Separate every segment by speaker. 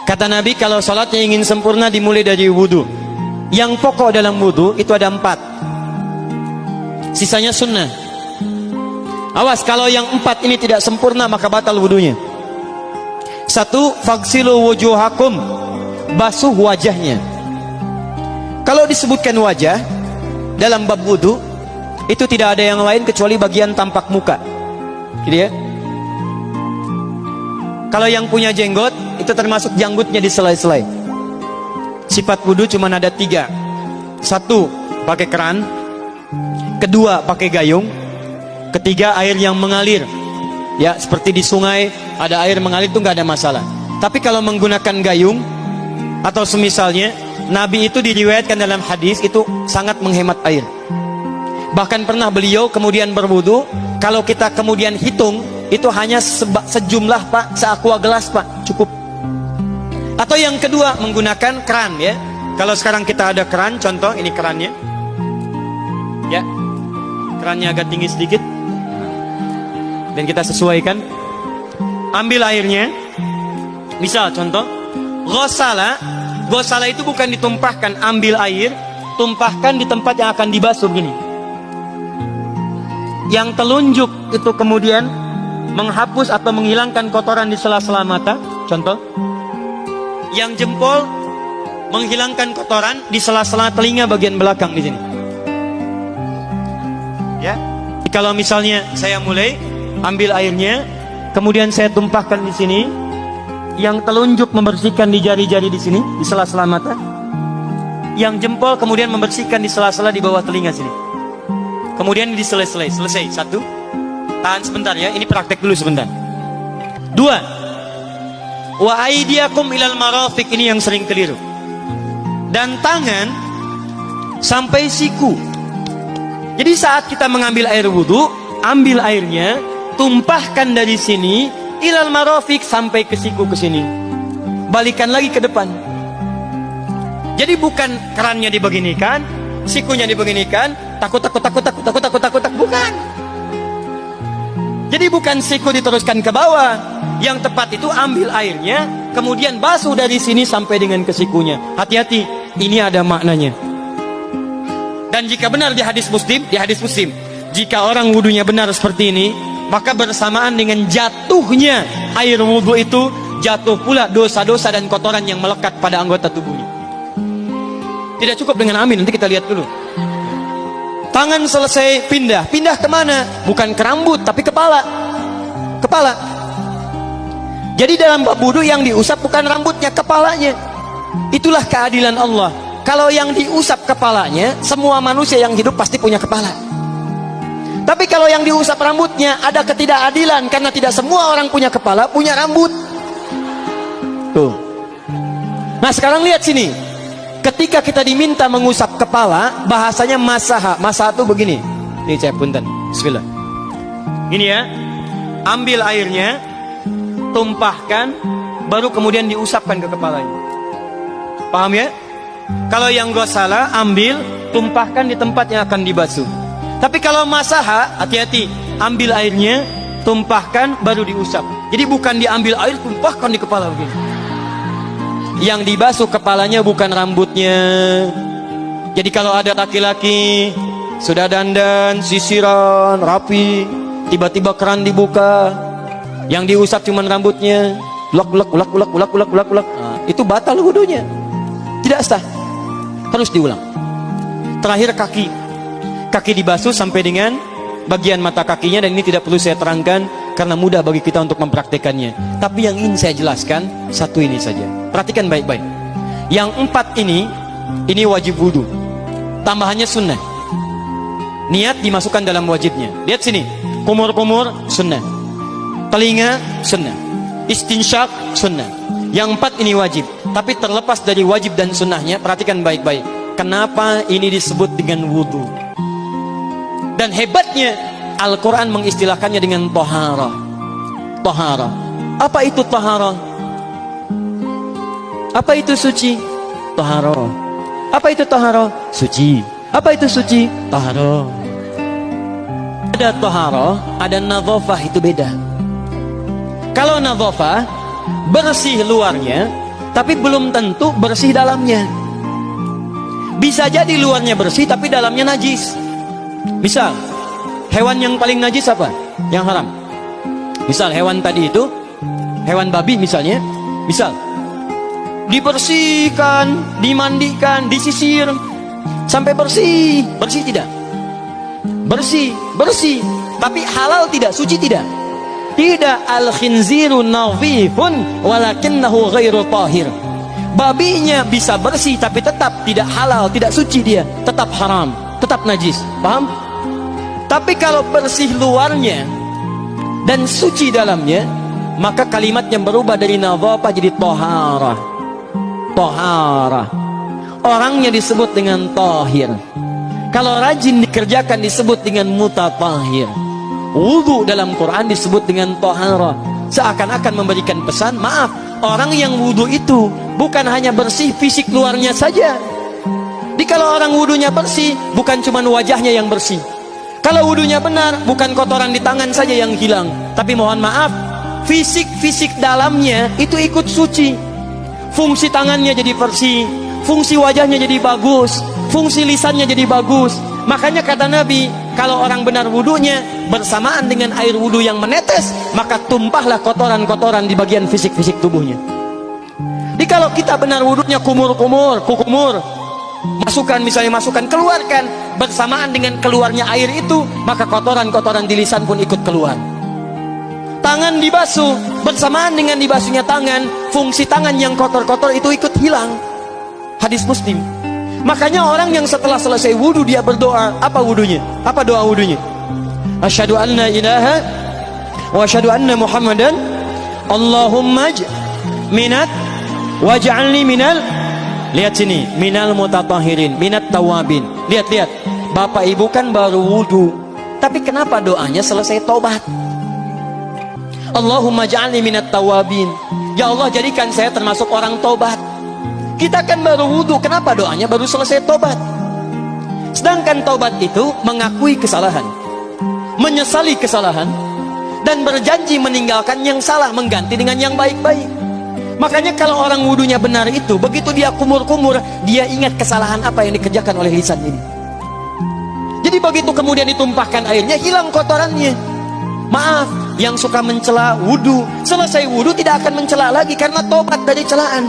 Speaker 1: Kata Nabi, kalau sholatnya ingin sempurna dimulai dari wudu. Yang pokok dalam wudu itu ada 4. Sisanya sunnah. Awas, kalau yang 4 ini tidak sempurna maka batal wudunya. 1. Faghsilu wujuhakum, basuh wajahnya. Kalau disebutkan wajah dalam bab wudu, itu tidak ada yang lain kecuali bagian tampak muka, gitu ya. Kalau yang punya jenggot, itu termasuk janggutnya di selai-selai. Sifat wudu cuma ada 3. 1, pakai keran. 2, pakai gayung. 3, air yang mengalir. Ya, seperti di sungai ada air mengalir, itu nggak ada masalah. Tapi kalau menggunakan gayung atau semisalnya, Nabi itu diriwayatkan dalam hadis itu sangat menghemat air. Bahkan pernah beliau kemudian berwudu, kalau kita kemudian hitung, itu hanya sejumlah Pak, seaqua gelas Pak, cukup. Atau yang kedua, menggunakan keran ya. Kalau sekarang kita ada keran, contoh ini kerannya. Ya, kerannya agak tinggi sedikit. Dan kita sesuaikan. Ambil airnya. Misal contoh, ghosala. Ghosala itu bukan ditumpahkan, ambil air, tumpahkan di tempat yang akan dibasuh gini. Yang telunjuk itu kemudian menghapus atau menghilangkan kotoran di sela-sela mata, contoh. Yang jempol menghilangkan kotoran di sela-sela telinga bagian belakang di sini. Ya. Kalau misalnya saya mulai ambil airnya, kemudian saya tumpahkan di sini. Yang telunjuk membersihkan di jari-jari di sini, di sela-sela mata. Yang jempol kemudian membersihkan di sela-sela di bawah telinga sini. Kemudian di selesai. 1. Tahan sebentar ya, ini praktek dulu sebentar. 2. Wa aidiakum ilal marafiq, ini yang sering keliru. Dan tangan sampai siku. Jadi saat kita mengambil air wudu, ambil airnya, tumpahkan dari sini ilal marafiq sampai ke siku ke sini. Balikan lagi ke depan. Jadi bukan kerannya dibeginikan, sikunya dibeginikan, takut, bukan. Jadi bukan siku diteruskan ke bawah. Yang tepat itu ambil airnya, kemudian basuh dari sini sampai dengan ke sikunya. Hati-hati, ini ada maknanya. Dan jika benar di hadis Muslim, jika orang wudunya benar seperti ini, maka bersamaan dengan jatuhnya air wudu itu, jatuh pula dosa-dosa dan kotoran yang melekat pada anggota tubuhnya. Tidak cukup dengan amin, nanti kita lihat dulu. Tangan selesai, pindah kemana? Bukan ke rambut, tapi kepala. Jadi dalam bab wudu yang diusap bukan rambutnya, kepalanya. Itulah keadilan Allah. Kalau yang diusap kepalanya, semua manusia yang hidup pasti punya kepala. Tapi kalau yang diusap rambutnya, ada ketidakadilan, karena tidak semua orang punya kepala, punya rambut. Tuh. Nah sekarang lihat sini. Ketika kita diminta mengusap kepala, bahasanya masaha. Masaha itu begini. Ini saya punten. Bismillah. Ini ya. Ambil airnya, tumpahkan, baru kemudian diusapkan ke kepalanya. Paham ya? Kalau yang ghosala, ambil, tumpahkan di tempat yang akan dibasuh. Tapi kalau masaha, hati-hati. Ambil airnya, tumpahkan, baru diusap. Jadi bukan diambil air, tumpahkan di kepala begini. Yang dibasuh kepalanya bukan rambutnya. Jadi kalau ada laki-laki sudah dandan, sisiran, rapi, tiba-tiba keran dibuka, yang diusap cuma rambutnya, ulak. Itu batal wudunya. Tidak sah. Harus diulang. Terakhir kaki dibasuh sampai dengan bagian mata kakinya, dan ini tidak perlu saya terangkan karena mudah bagi kita untuk mempraktekannya. Tapi yang ingin saya jelaskan satu ini saja. Perhatikan baik-baik. Yang 4 ini wajib wudu. Tambahannya sunnah. Niat dimasukkan dalam wajibnya. Lihat sini. Kumur-kumur sunnah. Telinga sunnah. Istinsyak sunnah. Yang 4 ini wajib. Tapi terlepas dari wajib dan sunnahnya, perhatikan baik-baik. Kenapa ini disebut dengan wudu? Dan hebatnya Al-Quran mengistilahkannya dengan toharah. Toharah. Apa itu toharah? Apa itu suci? Toharah. Apa itu toharah? Suci. Apa itu suci? Toharah. Ada toharah, ada nadhafah, itu beda. Kalau nadhafah, bersih luarnya, tapi belum tentu bersih dalamnya. Bisa jadi luarnya bersih tapi dalamnya najis. Misal, hewan yang paling najis apa? Yang haram. Misal hewan tadi itu, hewan babi misalnya, misal dibersihkan, dimandikan, disisir sampai bersih. Bersih tidak? Bersih, bersih. Tapi halal tidak? Suci tidak? Tidak. Al-khinziru nadhifun walakinnahu ghairu tahir. Babinya bisa bersih tapi tetap tidak halal, tidak suci dia, tetap haram, tetap najis. Paham? Tapi kalau bersih luarnya dan suci dalamnya, maka kalimatnya berubah dari nadhafah jadi taharah. Taharah. Orangnya disebut dengan tahir. Kalau rajin dikerjakan disebut dengan mutatahhir. Wudu dalam Quran disebut dengan taharah. Seakan-akan memberikan pesan, maaf, orang yang wudu itu bukan hanya bersih fisik luarnya saja. Jadi kalau orang wudunya bersih, bukan cuma wajahnya yang bersih. Kalau wudunya benar, bukan kotoran di tangan saja yang hilang, tapi mohon maaf, fisik dalamnya itu ikut suci. Fungsi tangannya jadi bersih, fungsi wajahnya jadi bagus, fungsi lisannya jadi bagus. Makanya kata Nabi, kalau orang benar wudunya bersamaan dengan air wudu yang menetes, maka tumpahlah kotoran-kotoran di bagian fisik-fisik tubuhnya. Jadi kalau kita benar wudunya kumur-kumur, kukumur, masukkan misalnya, masukkan, keluarkan, bersamaan dengan keluarnya air itu, maka kotoran-kotoran di lisan pun ikut keluar. Tangan dibasuh, bersamaan dengan dibasuhnya tangan, fungsi tangan yang kotor-kotor itu ikut hilang. Hadis Muslim. Makanya orang yang setelah selesai wudu dia berdoa, apa wudunya? Apa doa wudunya? Asyhadu anna ilaha wa asyhadu anna Muhammadan Allahumma minat waj'alni minal, lihat sini, minal mutatahhirin, minat tawabin. Lihat, Bapak Ibu kan baru wudu, tapi kenapa doanya selesai tobat? Allahumma ja'alni minat tawabin. Ya Allah, jadikan saya termasuk orang tobat. Kita kan baru wudu, kenapa doanya baru selesai tobat? Sedangkan tobat itu mengakui kesalahan, menyesali kesalahan, dan berjanji meninggalkan yang salah, mengganti dengan yang baik-baik. Makanya kalau orang wudunya benar itu, begitu dia kumur-kumur, dia ingat kesalahan apa yang dikerjakan oleh lisan ini. Jadi begitu kemudian ditumpahkan airnya, hilang kotorannya. Maaf, yang suka mencela wudu, selesai wudu tidak akan mencela lagi karena tobat dari celaan.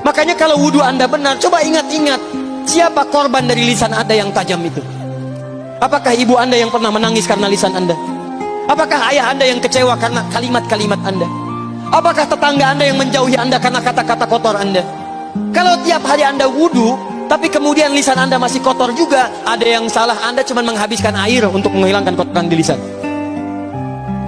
Speaker 1: Makanya kalau wudu Anda benar, coba ingat-ingat, siapa korban dari lisan Anda yang tajam itu? Apakah ibu Anda yang pernah menangis karena lisan Anda? Apakah ayah Anda yang kecewa karena kalimat-kalimat Anda? Apakah tetangga Anda yang menjauhi Anda karena kata-kata kotor Anda? Kalau tiap hari Anda wudu, tapi kemudian lisan Anda masih kotor juga, ada yang salah, Anda cuma menghabiskan air untuk menghilangkan kotoran di lisan.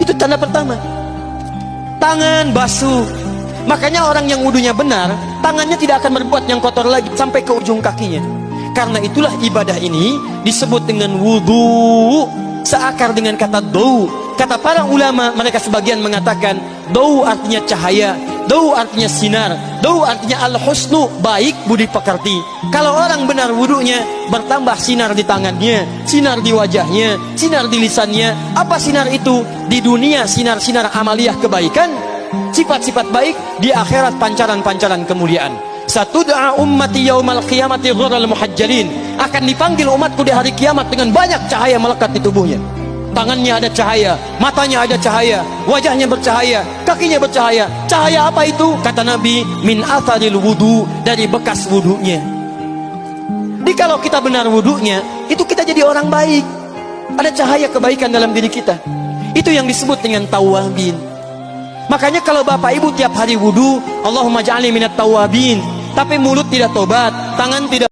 Speaker 1: Itu tanda pertama. Tangan basuh. Makanya orang yang wudunya benar, tangannya tidak akan berbuat yang kotor lagi sampai ke ujung kakinya. Karena itulah ibadah ini disebut dengan wudu, seakar dengan kata dau. Kata para ulama, mereka sebagian mengatakan dau artinya cahaya, dau artinya sinar, dau artinya al-husnu, baik budi pekerti. Kalau orang benar wudunya, bertambah sinar di tangannya, sinar di wajahnya, sinar di lisannya. Apa sinar itu? Di dunia sinar-sinar amaliyah kebaikan, sifat-sifat baik, di akhirat pancaran-pancaran kemuliaan. Satud'a ummati yaumal qiyamati ghurral muhajjalin, akan dipanggil umatku di hari kiamat dengan banyak cahaya melekat di tubuhnya. Tangannya ada cahaya, matanya ada cahaya, wajahnya bercahaya, kakinya bercahaya. Cahaya apa itu? Kata Nabi, min atharil wudu, dari bekas wudunya. Jadi kalau kita benar wudunya, itu kita jadi orang baik. Ada cahaya kebaikan dalam diri kita. Itu yang disebut dengan tawabin. Makanya kalau Bapak Ibu tiap hari wudu, Allahumma ja'alni minat tawabin, tapi mulut tidak tobat, tangan tidak